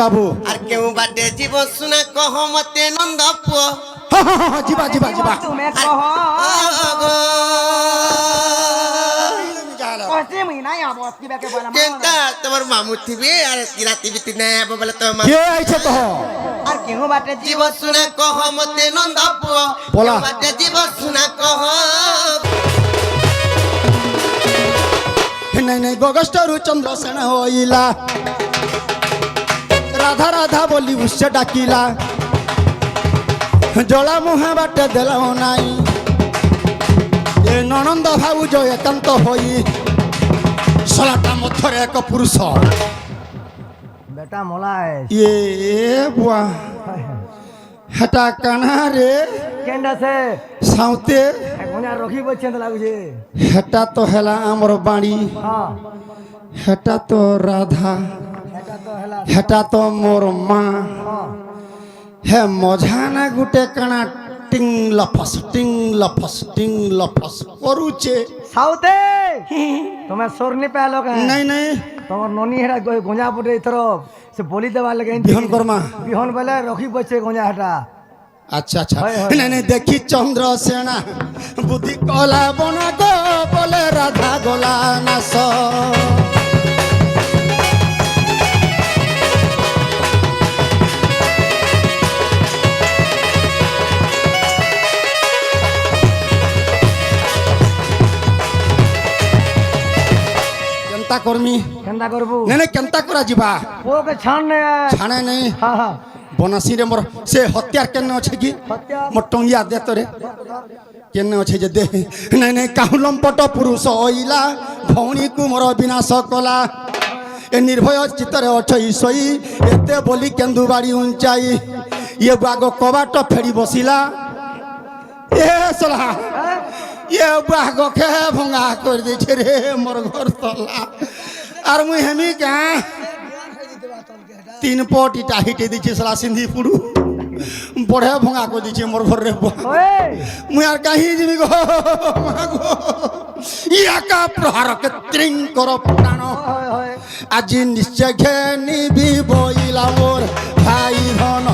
বাবু আর কেউ বাটে জীব শুনা কহ মতে নন্দ পুয় ଯିବା ଯିବା ଯିବା তুমি কহ কেনটা তোমার মামু থিবে আর রাতি বিতি না হব বলে তোমার କିଏ ଆଇଛ କହ আর কেউ বাটে জীব শুনা কহ মতে নন্দ পুয় বলা। বাটে জীব শুনা কহ ନାଇଁ ନାଇଁ ଗଗଷ୍ଟରୁ ଚନ୍ଦ୍ରସେନ ହୋଇଲା ରାଧା ରାଧା ବୋଲି ଉତ୍ସ ଡାକିଲା ଜଳା ମୁହାଁ ବାଟେ ଦେଲା ନାଇଁ ଏ ନଣନ୍ଦ ଭାଉଜ ଏକାନ୍ତ ହୋଇ ଶଳାଟା ମଧ୍ୟରେ ଏକ ପୁରୁଷ বেটা মলায় ଇଏ ବୁଆ ହେଟା କାଣା ରେ কেন্ডা সে ସାଉତେ গোনা রখি বলছেন লাগুছে ହେଟା ତ ହେଲା ଆମର ବାଣୀ হ্যাঁ ହେଟା ତ ରାଧା এটা তো হেলা ହେଟା ତ ମୋର ମା হ্যাঁ ହେ ମଝା ନା ଗୋଟେ କାଣା ଟିଙ୍ଗ ଲଫସ କରୁଛେ সাউতে তুমি সরনি পেলো কেন ନାଇଁ ନାଇଁ তোমার ননি হেটা গোঁজা পটে এথর সে বলি দেবার লাগে বিহন কর্মা বিহন বেলে রখি বসছে গোঁজা হেটা আচ্ছা আচ্ছা হয়, হয়। ନାଇଁ ନାଇଁ ଦେଖି ଚନ୍ଦ୍ରସେନା ବୁଦ୍ଧି କଲା ବନ ଗো ବୋଲେ ରାଧା ଗୋଲା ନାଶ କେନ୍ତା କର୍ମି কেন্দা করবু ନାଇଁ ନାଇଁ କେନ୍ତା କରାଯିବା ওকে ছাড় নে ଛାଣେ ନାଇଁ হ্যাঁ হ্যাঁ ବନାସିରେ ମୋର ସେ ହତ୍ୟାର କେନେ ଅଛି କି হত্যা ମୋ ଟଙ୍ଗିଆ ଦେ ତୋରେ କେନେ ଅଛି ଯେ ଦେ ନାଇଁ ନାଇଁ କାହୁ ଲମ୍ପଟ ପୁରୁଷ ଅଇଲା ଭଉଣୀକୁ ମୋର ବିନାଶ କଲା ଏ ନିର୍ଭୟ ଚିତ୍ତରେ ଅଛଇ ଶୋଇ ଏତେ ବୋଲି କେନ୍ଦୁ ବାଡ଼ି ଉଞ୍ଚାଇ ଇଏ ବାଗ କବାଟ ଫେଡ଼ି ବସିଲା ଏ ସଲା ଇଏ ବାଗ ଖେ ଭଙ୍ଗା କରିଦେଇଛେ ରେ ମୋର ଘର ତଲା ଆର୍ ମୁଇଁ ହେମି କାଁ 3 পট ইটা হিটে দিছে সালা সিন্ধি পুড়ু বড়ে ভঙা করে দিছে মোর ঘরে ওই মুই আর কাহি যিবি গো মা গো ইয়াকা প্রহার কে ত্রিং কর প্রাণ হয় হয় আজি নিশ্চয় ঘেনিবি বইলা মোর ভাই ধন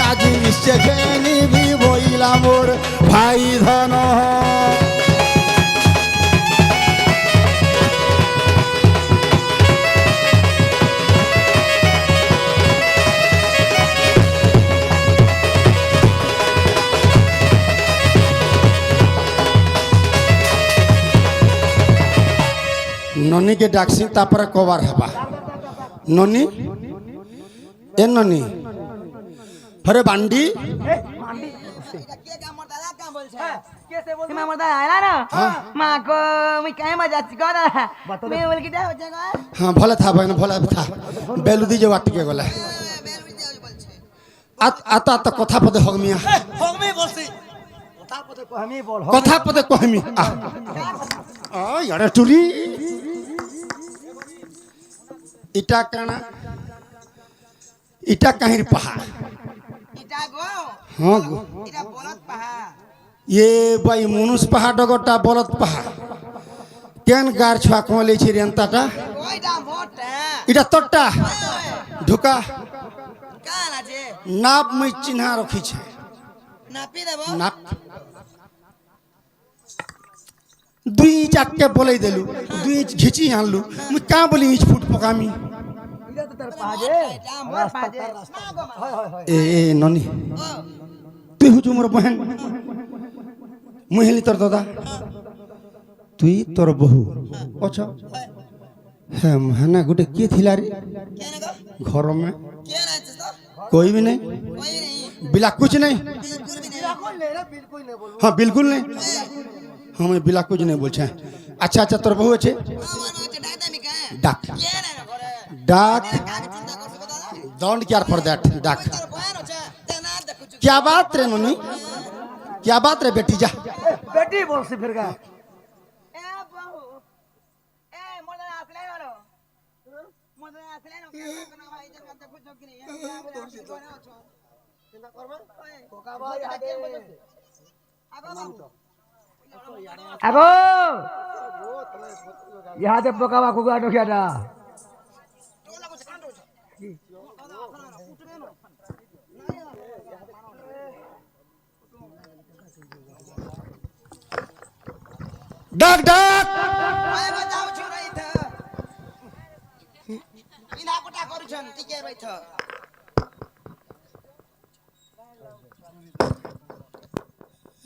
আজি নিশ্চয় ঘেনিবি বইলা মোর ভাই ধন ननी के डाकसी तापर कबार हबा ननी ए ननी हरे बांडी हाँ भले था बहन भले था बेलुदी जो वाट के गला आता आता कथा पदे हगमिया कथा पदे कहमी आ यारे टुरी इटा काना इटा कहीं पहा ইটা গো हाँ गो এটা বলত পাহা ये भाई मुनुस पहा डगटा बलत पहा केन गार छुआ कमले छी रेंताटा ওইটা মোটা इटा तट्टा ढुका কাল আছে नाप में चिन्हा रखी छे নাপি দেব नाप 2 इंच आके बोले देलु 2 इंच घिची आनलु मु का बोली इंच फुट पकामी এটা তো তার পাজে এটা মোর পাজে না গো মা হয় হয় হয় ए ननी তুই হুজু মোর বহন মুই হেলি তোর দাদা তুই তোর বহু আচ্ছা হ্যাঁ হানা গুটে কি থিলা রে কেন গো घर में কেন আছে তো कोई भी नहीं কই নেই बिला कुछ नहीं বিলকুল भी नहीं বিলকুল নেই বলবো हाँ बिल्कुल नहीं हाँ मैं बिला कुछ नहीं बोलछे अच्छा अच्छा तोर बहु আছে আমার আছে ডাইতা মিকা ডাক কেন না করে डाक কাকে চিন্তা করছ দাদা डोंट केयर फॉर दैट डाक তোর বয়ান আছে তে না দেখু क्या बात रे ननी क्या बात रे बेटी जा বেটি বলছি ফির গা এ বাবু এ মোলা আসলে ভালো মোলা আসলে না কেন ভাই যে কথা বুঝছো কি নেই চিন্তা করবে কোকা ভাই আগে আগো বাবু আগো ইহাতে পোকাবা কুকুরা ঢোকিয়াটা ডাক ডাক আরে যাও छु रही थ बिना पटा करूछन टिके रही थ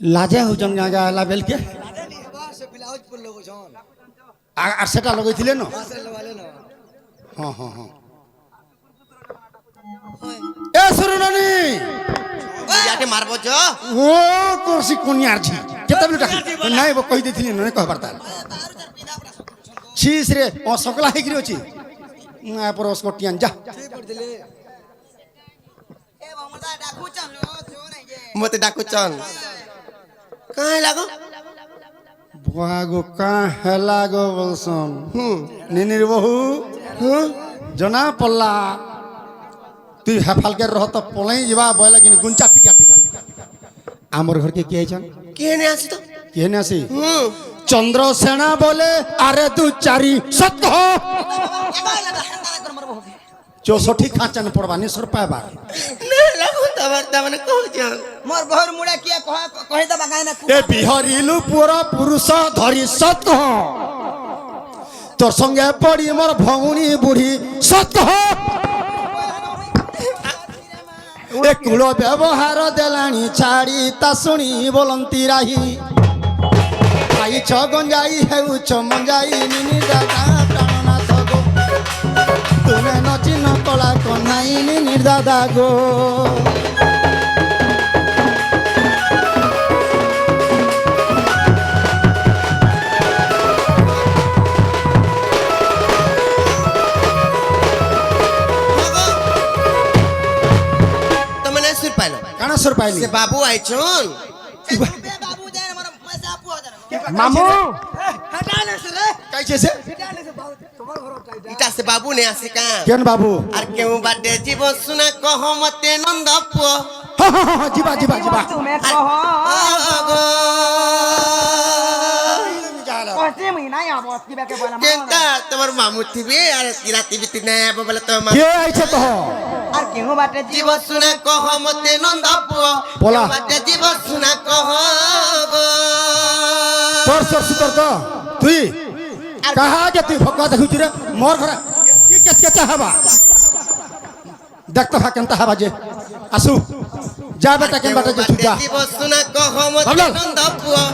লাজে হউছন গাঁ গাঁ হেলা বেলকে সে ব্লাউজ পরলো গোছন আর সেটা লগাইছিলে না আসলে লগালে না হ্যাঁ হ্যাঁ হ্যাঁ এ সুরনানি যাকে মারবো চ ও কোসি কোনিয়ার ছি কেতবে টাকা নাই ব কই দিছিলি না কহবার তাল ছিস রে ও সকলা হেগিরি অছি না পরস কটিয়ান যা ঠিক করদিলে ए ममता डाकुछन लो छु नहीं जे মতে ডাকুচন কাই লাগো বাগো কা হেলা গো বলছন নিনির বহু জনা পল্লা তুই হেফালকে রহ তো পলাই যাবা বলে কিনি গুঞ্চা পিটা পিটা আমার ঘরকে কে আইছন কে নে আসি তো কে নে আসি চন্দ্র সেনা বলে আরে দু চারি সত্য एबाला हंता कर मरबो 64 খাঁচান পড়বা নিসর পাইবার না লাগো তোমার মানে কইছন मोर बहर मुड़ा किया कहे त बगाय ना এ বিহরিলু পুরা পুরুষ ধরি সত্য তোর সঙ্গে পড়ি মোর ভৌনি বুড়ি সত্য এ কুল ব্যবহার দেলানি ছাড়ি তা শুনি বলন্তি রাহি আইছ গঞ্জাই হেউছ মঞ্জাই নিনি দাদা প্রাণনাথ গো তুমি নচিন কলা কনাই নিনি দাদা গো তুমি সুর পাইলো কানা সুর পাইলি সে বাবু আইছন बे बाबू दे मोर पैसा आपू हजार মামু हटा ले से रे কাইছে সে हटा ले से बहुत তোমার ঘর টাইটা ইটা সে বাবু নে আসি কা কেন বাবু আর কেউ বাদে জীব শুনা কহ মতে নন্দ পুয় জিবা জিবা জিবা तुम्हें कहो যালা कसे महीना या बस की बेके बोला কেনটা তোমার মামু থিবে আর রাতি বিতি না বলে তো কে আইছে তো আর কেউ বাটে জীব শুনা কহ মতে নন্দ পুয় বলা। বাদে জীব শুনা কহ গো তোর সর সুতর তো তুই কাহা যে তুই ভকা দেখুছি রে মোর ঘরে কি কেচ কেচা হবা দেখতো কেনতা হবা যে আসু যা বেটা কেন বাটা যে তুই যা জীব শুনা কহ মতে বাবলাল। নন্দ পুয়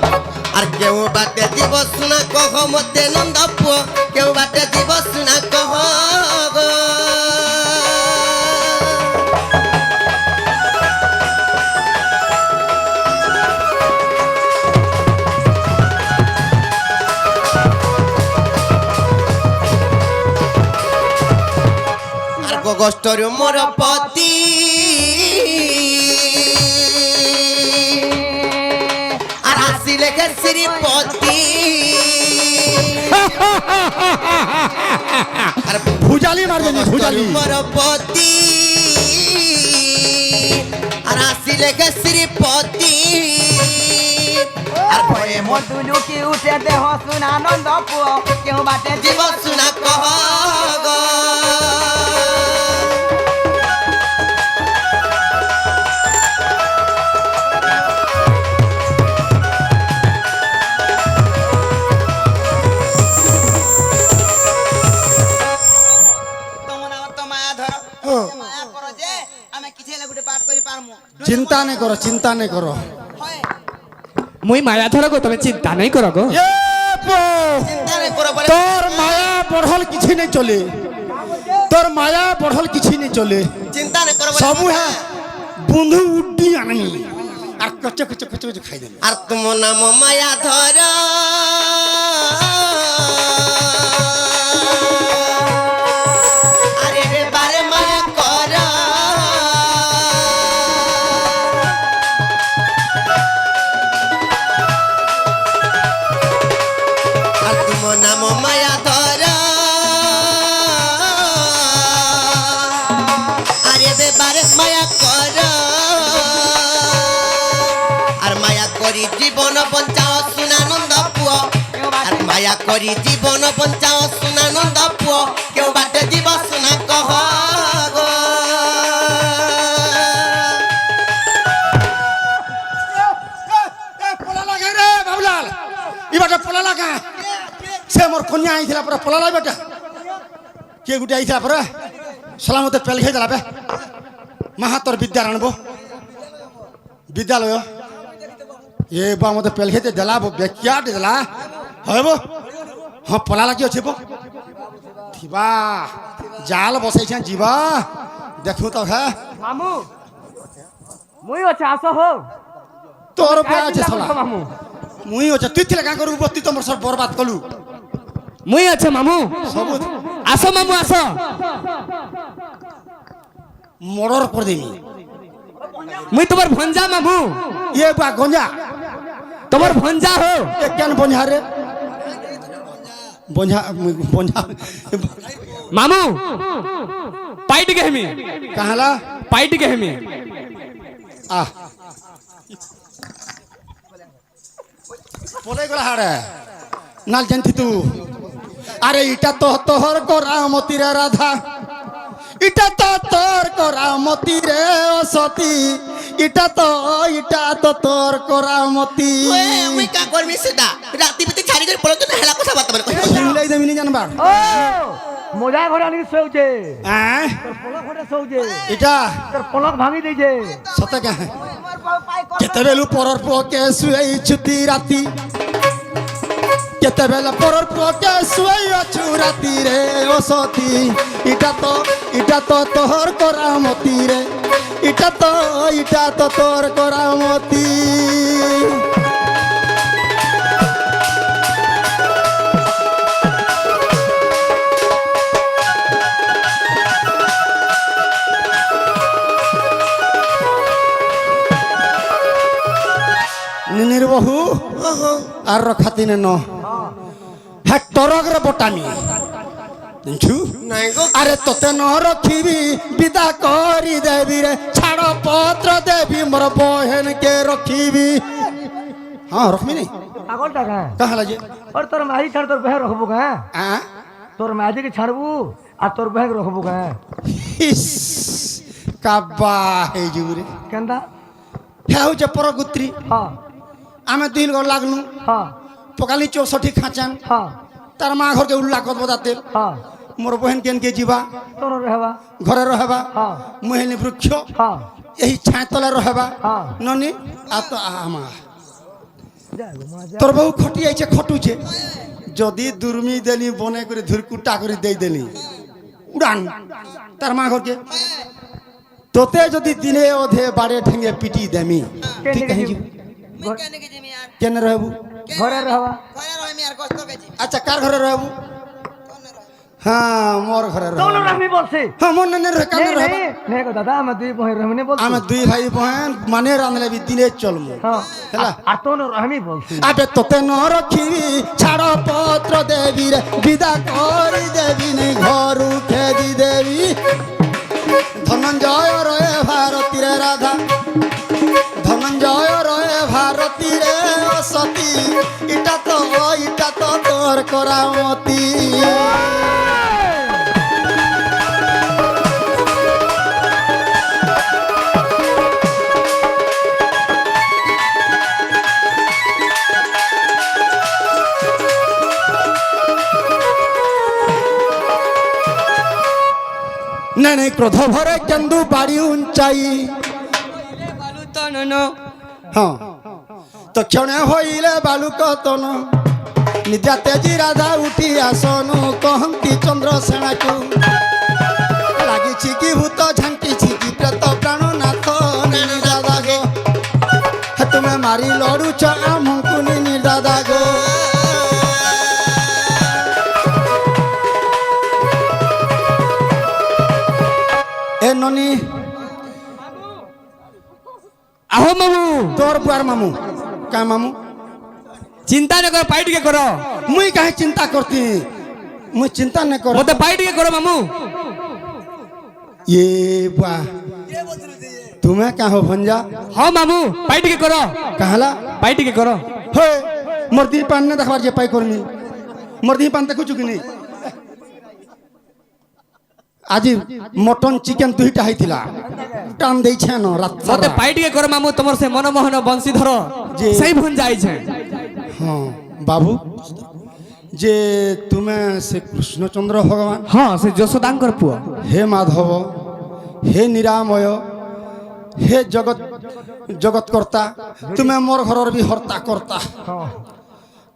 আর কেউ বাদে জীব শুনা কহ মতে নন্দ পুয় কেউ বাদে জীব শুনা কহ গো আর গগষ্টর মোর পতি আর আসিলে গে শ্রীপতি আর ভুজালি মারবে নি ভুজালি মোর পতি আর আসিলে গে শ্রীপতি আর ভয়ে মোর মধুলু কি উঠে দেহ সুনা আনন্দ পুও কেউ বাটে জীব শুনা কহ গো তোমরা তো মায়া ধর মায়া করো যে আমি কিছু হেলে গুটে পাঠ করি পারমু চিন্তা নেই করো চিন্তা নেই করো হয় মুই মায়া ধর গো তুমি চিন্তা নাই কর গো এ পো, চিন্তা নেই করো বলে তোর মায়া বড়ল কিছু নেই চলে তোর মায়া বড়ল কিছু নেই চলে চিন্তা নেই করো বলে সবু হ্যাঁ বন্ধু উড্ডি আনি আর কচে কচে কচে কচে খাই দেবে আর তুম নাম মায়া ধর আরে রে বারে মায়া কর আর তুম নাম মায়া ধর আরে রে বারে মায়া কর আর মায়া করি জীবন বঞ্চাও সুনানন্দ পুয় আর মায়া করি জীবন বঞ্চাও সুনানন্দ পুয় কেউ বাটে জীব শুনা কহ গো কন্যা আইଥିଲା পরে পলালা বেটা কে গুটে আইଥିଲା পরে সালা মতে পেল খেয়ে দেলা বে মাহাতর বিদ্যা আনব বিদ্যালয় এ বা মতে পেল খেতে দেলা বেকিয়া দেলা হব হ্যাঁ পলালা কি আছে থিবা জাল বসাইছে যা দেখু তো হ্যাঁ মামু মুই আছে আসো হো তোর বয়া আছে শালা মামু মুই আছে তুই ছিলে কাঁ করু তুই তোমার সব বরবাদ কলু মুই আছে মামু সবু আসো মামু আসো মরর করে দেমি মুই তোমার ভঞ্জা মামু ইয়ে বা গঞ্জা তোমার ভঞ্জা হো এ কেন বঞ্ঝা রে বঞ্ঝা বঞ্ঝা মামু পাইট গেহমি কাহলা পাইট গেহমি আহ পলাই গলা হাড়ে নাল জানতি তু আরে ইটা তো তোহর করামতি রে রাধা ইটা তো তোর করামতি রে সতী ইটা তো তোর করামতি মুই কা করমি সেটা রাতি বিতে ছাড়ি করে পড়তো না হেলা কথা বার্তা মানে হিংলাই দেমিনি জানবার ও মজা ঘরে আনি শোউছে হ্যাঁ তোর পলক ঘরে শোউছে এটা তোর পলক ভাঙি দেইছে সতে কে মোর বউ পাই কর কেতেবেলু পরর পুকে শুয়েই ছুটি রাতি কেতেবেলা পরর পুকে শুয়েই অছু রাতি রে ও সতী ইটা তো তোর করামতি রে ইটা তো তোর করামতি নিনির বহু আর রখাতিনে ন হ্যাঁ টরগরে বটামি বুঝছু নাই গো আরে তোতে ন রখিবি বিদা করি দেবি রে ছাড় পত্র দেবি মোর বহেনকে রখিবি হ্যাঁ রখবি নি পাগল টাকা কাহলা যে और তোর মাঝি ছাড় তোর বেহ রখবো কা হ্যাঁ তোর মাঝি কে ছাড়বু আর তোর বেহ রখবো কা ইস কাব্বা হে জুরে কেনটা হ্যাঁ হচ্ছে পরগুত্রী হ্যাঁ আমি দুই গড় লাগলু হ্যাঁ পকালি 64 খাঁচান হ্যাঁ তার মা ঘরকে উল্লা কত বদাতে হ্যাঁ মোর বহেন কেনকে ଯିବା তোর রহবা ঘরে রহবা হ্যাঁ মুহেনি বৃক্ষ হ্যাঁ এই ছায় তলে রহবা হ্যাঁ ননি আ তো আমা যা গো মজা তোর বউ খটি আইছে খটুছে যদি দুর্মি দেলি বনে করে ধুরকুটা করে দেই দেলি উড়ান তার মা ঘরকে তোতে যদি দিনে অধে বাড়ে ঠেঙ্গে পিটি দেমি ঠিক কাহি মুই কেনে কে জিমি আর কেন রহবু ঘরে রহবা ঘরে রহিমি আর কষ্ট কে জিমি আচ্ছা কার ঘরে রহবু হ্যাঁ মোর ঘরে তোর রহবু আমি বলছি হ্যাঁ মোর নে রহ কানে রহবা নে গো দাদা আমি দুই বহে রহমনে বলছি আমি দুই ভাই বহেন মানে রাঁধলে বি দিনে চলমু হ্যাঁ হেলা আর তোর আমি বলছি আবে তোতে ন রখিবি ছাড় পত্র দেবি রে বিদা করি দেবি নি ঘরু খেদি দেবি ধনঞ্জয় রয়ে ভারতী রে রাধা ধনঞ্জয় রয়ে ভারতী রে সতী ইটা তো তোর করামতি নাই ক্রোধ ভরে কেন্দু বাড়ি উঞ্চাই বালু তনন হ্যাঁ তো ক্ষণে হইলে বালুক তন নিদ্রা তেজি রাধা উঠি আসনু কহন্তি চন্দ্র সেনাকু লাগিছি কি ভূত ঝাঙ্কিছি কি প্রেত প্রাণনাথ নিনি দাদা গো তুমি মারি লড়ুছ আমুকু নিনি দাদা গো এ ননি আহো মামু তোর বুয়ার মামু কা মামু চিন্তা ন কর পাইট কে করো মুই কাহে চিন্তা করতি মুই চিন্তা ন কর মতে পাইট কে করো মামু ये बुआ तुम्हें क्या हो भंजा हाँ मामू पाइट के करो कहला पाइट के करो हे मर्दी पान ने देखबार जे पाई करमी मर्दी पान देखु चुकी नहीं আজি মটন চিকেন দুইটা হইতিলা টান দেইছে ন রাত মতে পাইট কে করো মামু তোমার সে মনমোহন বংশীধর জি। সেই ভন যাইছে হ্যাঁ বাবু যে তুমি সে কৃষ্ণচন্দ্র ভগবান হ্যাঁ সে যশোদাঙ্কর পুଅ হে মাধব হে নিরাময় হে জগৎকর্তা তুমি মোর ঘরর বি হর্তা কর্তা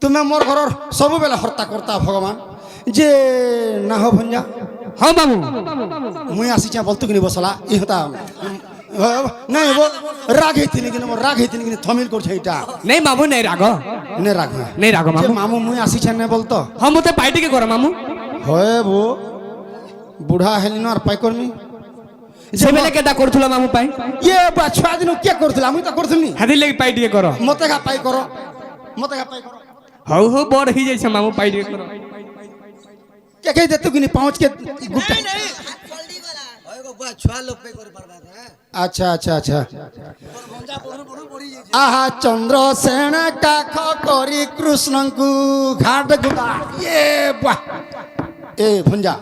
তুমি মোর ঘরর সবুবেলে হর্তা কর্তা ভগবান যে না হো ভঞ্জা হ্যাঁ মামু মুই আসিছে বলতো কিনি বসলা ইহতা নাই রাগ হইতিনি কিনে মোর রাগ হইতিনি কিনে থমিল করছে এটা নেই মামু নেই রাগ নে রাগ নেই রাগ যে মামু মামু মুই আসিছে নে বলতো হ্যাঁ মতে পাই টিকে কর মামু হয় বো বুঢ়া হেলিন আর পাই করমি সে বেলে কেটা করথুলা মামু পাই ইয়ে বা ছুয়া দিন কে করছিল আমি তো করছিলি হেদি লাগি পাই টিকে কর মতে গা পাই কর মতে গা পাই কর হউ হউ বড় হই যাইছে মামু পাই টিকে কর কে কে দে তুই পাঁচ के गुट्टा জলদি গলা হয় গো বুয়া ছুয়া লোক পে করে পারবা হ্যাঁ अच्छा अच्छा अच्छा आहा चंद्र सेन काख करी कृष्ण को घाट गुटा ये बुआ ए भंजा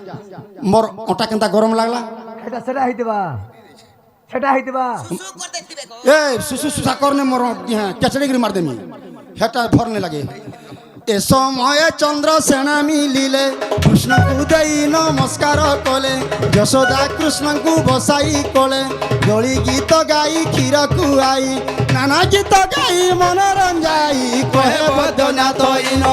मोर ओटा केनता गरम लागला সেটা সেটা হইতেবা সেটা হইতেবা সুসু করতে দিবে গো ए सुसु सुसा करने मोर केचड़ी गिरी मार देमी हेटा भरने लगे ए समय चंद्र सेना मिलिले कृष्ण को देई नमस्कार कले यशोदा कृष्ण को बसाई कले गली गीत गाई क्षीर खुआई नाना गीत गाई मनोरंजाई कहे बदना तोइन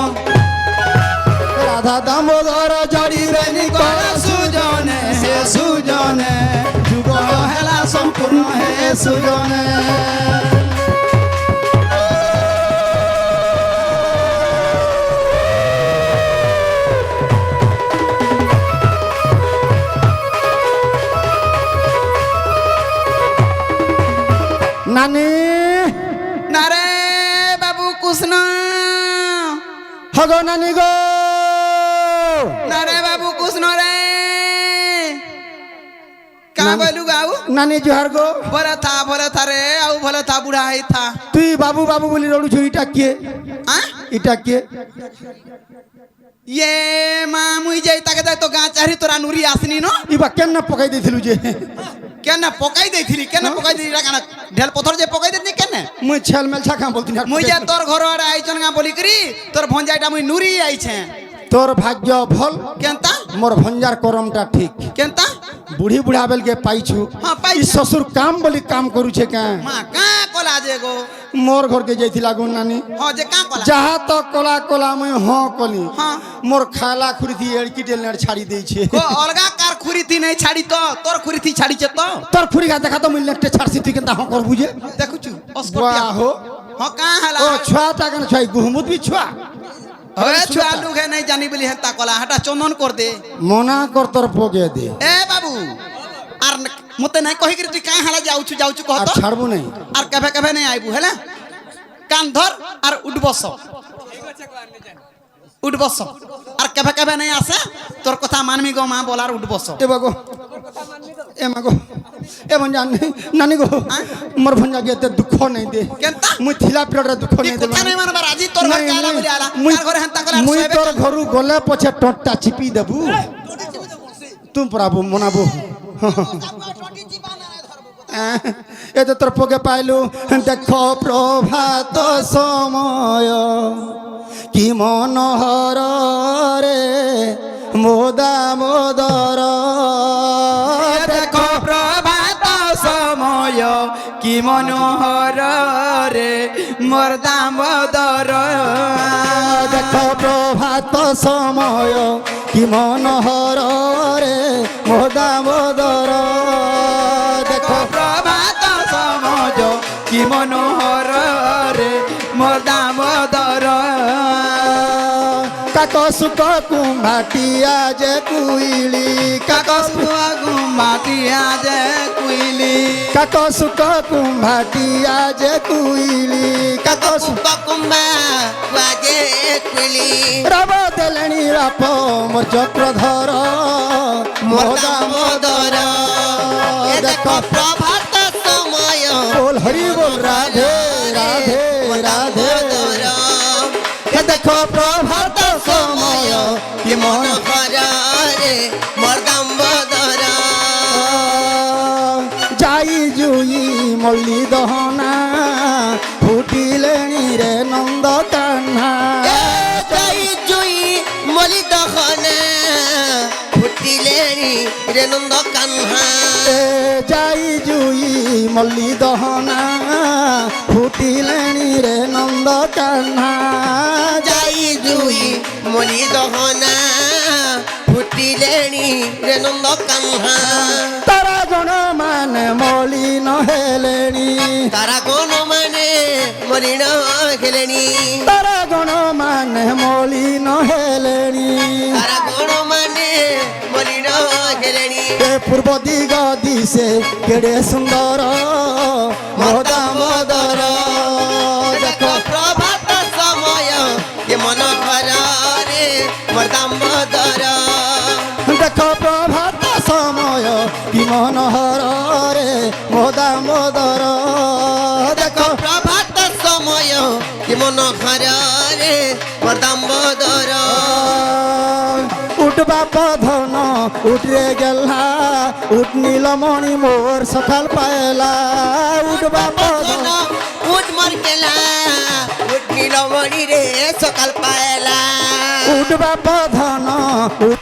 राधा दामोदर जड़ी रेनी कर सुजने हे सुजने जुग हेला संपूर्ण हे सुजने नानी নারে বাবু কৃষ্ণ हगो नानी गो নারে বাবু কৃষ্ণ রে কা বলু গাও नानी जुहार गो ভরে থা রে আউ ভলে থা বুড়া হই থা তুই বাবু বাবু বলি রড়ু छु इटा के হ্যাঁ इटा के ইয়ে মা মুই যাই তাকে যাই তো গা চারি তোরা নুরি আসনি ন इबा केन पकाई देथिलु जे কেন পকাই দেইছিলি কেন পকাই দিলি কেন ঢেল পথর যে পকাই দিলি কেন मुई छेल मेल छाका बोलती মুই যে তোর ঘর আড়ে আইছন গা বলি করি তোর ভঞ্জাইটা মুই নুরি আইছে तोर भाग्य भल কেনতা मोर भंजार करमटा ठीक কেনতা बुढ़ी बुढ़ा बेल के पाइछु हाँ, पाइछु। ई ससुर काम बोली काम करू छे का মা কা কলা যে গো मोर घर के जैथिला गो नानी हाँ जे কা কলা जहा तो कोला कोला मैं हाँ कली हाँ। मोर खाला खुरथी एड़की डेलनेर छाड़ी देई छे কো অলগা কার খুরিতি নাই ছাড়ি তো তোর খুরিতি ছাড়িছে তো तोर खुरी का देखा तो मिल नेटे छाड़सी तुई केनता हाँ कर बुझे দেখুছু অস্কটিয়া वाह हो हाँ কা হলা ओ छुआ ताकन छुआ गुहमुत भी छुआ ওয়ে ছুয়া লুগে নাই জানি বলি হেতা কলা হাটা চন্দন কর দে मना कर तोर पोगे दे এ বাবু আর মতে নাই কহি করি তুই কা হলা যাউছু যাউছু কহ আর তো ছাড়বো নাই আর কেবে কেবে নাই আইবু হেলা কান ধর আর উঠবস উঠবস আর কেবে কেবে নাই আসে তোর কথা মানমি গো মা বলার উঠবস ए बागो ए मागो ए भंजा नानी गो मोर भंजा के ते दुख नहीं दे কেনতা मुई थिला पिरड दुख তুই नहीं दे কথা নাই মানবার আজি তোর ঘর কালা বলি আলা তার ঘরে হেনতা কলা मुई तोर घरु गोले पछे टट्टा चिपी देबू तुम प्रभु मनाबू ए तो तोर पोगे पाइलु देखो प्रभात समय कि मनोहर रे मोदा मोदर দেখো প্রভাত সময় কি মনোহর রে মোর দামোদর देखो प्रभात समय कि मनोहर रे मोदा मोदर देखो প্রভাত সময় কি মনোহর রে মোর দামোদর काको सुक कुम्भाटिया जे कुइली काको মাটিয়া যে কুইলি काको सुक कुम्भाटिया जे कुइली काको सुक কুম্বা বাজে কুলি रब देलणी राप मोर चक्रधर मोदा দামোদর এ দেখো প্রভাত সময় बोल हरि बोल राधे राधे राधे এ দেখো প্রভাত সময় কি মনোহর রে মোর দামোদর যাই জুই মল্লি দহনা ফুটিলেনি রে নন্দ কান্না জয় জয় মলি দহনা ফুটিলেনি রে নন্দ কাহ্না এ যাই জুই মল্লি দহনা ফুটিলেଣି রে নন্দ কাহ্না যাই জুই মলি দহনা ফুটিলেনি রে নন্দ কাহ্না তারা জন মানে মলিন হেলেଣି তারা কোন মানে মলিন খেলেনি তারা জন মানে মলিন হেলেଣି তারা কোন মানে মলিন খেলেনি এ পূর্ব দিগ দিশে কেড়ে সুন্দর মদা মদর দেখো প্রভাত সময় কে মন ঘরে মোর দামোদর দেখ প্রভাত সময় কি মনোহর রে মদা মদর দেখ প্রভাত সময় কে মন ঘরে মোর দামোদর উঠ বাপ ধন উঠরে গেলা উঠ নীলমণি মোর সকাল পায়লা উঠ বাপ ধন উঠ মোর কেলা উঠ নীলমণি রে সকাল পায়লা উঠ বাপ ধন উঠ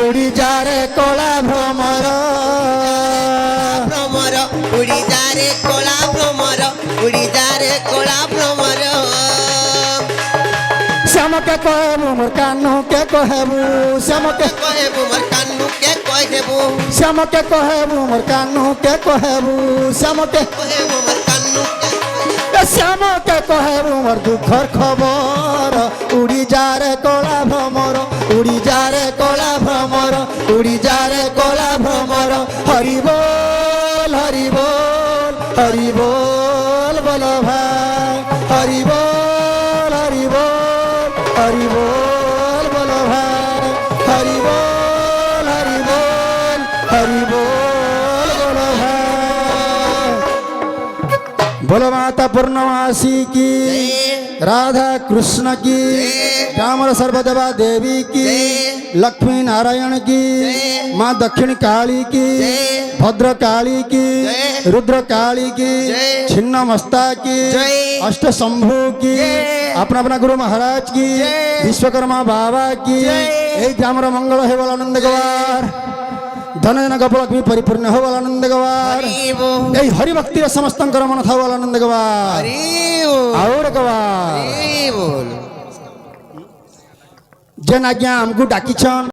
উড়ি যারে কলা ভ্রমর ভ্রমর উড়ি যারে কলা ভ্রমর উড়ি যারে কলা ভ্রমর শ্যামকে কহেবু মোর কানু কে কহেবু শ্যামকে কহেবু মোর কান্নু কে কহেবু শ্যামকে কহেবু মোর কানু কে কহেবু শ্যামকে কহেবু মোর কান্নু শ্যামকে কহেবু মোর দুঃখর খবর উড়ি যারে কলা ভ্রমর উড়ি যারে কলা ভ্রমর উড়ি যারে কলা ভ্রমর হরি বল হরি বল হরি বল বল ভাই হরি বল হরি বল হরি বল বল ভাই হরি বল হরি বল হরি বল বল ভাই बोलो माता पूर्णमासी की राधा कृष्ण की कामर सर्वदेवा देवी की लक्ष्मी नारायण की माँ दक्षिण काली की भद्र काली की रुद्र काली की छिन्न मस्ता की अष्ट शंभु की अपना अपना गुरु महाराज की विश्वकर्मा बाबा की एक ग्रामर मंगल है बोला आनंद गवार धन जन गपलक्ष्मी परिपूर्ण हो बोला आनंद गवार এই হরি ভক্তির সমস্তঙ্কর মন থাও বল আনন্দ গবার আর গবার বল যেন আজ্ঞা আমকু ডাকিছন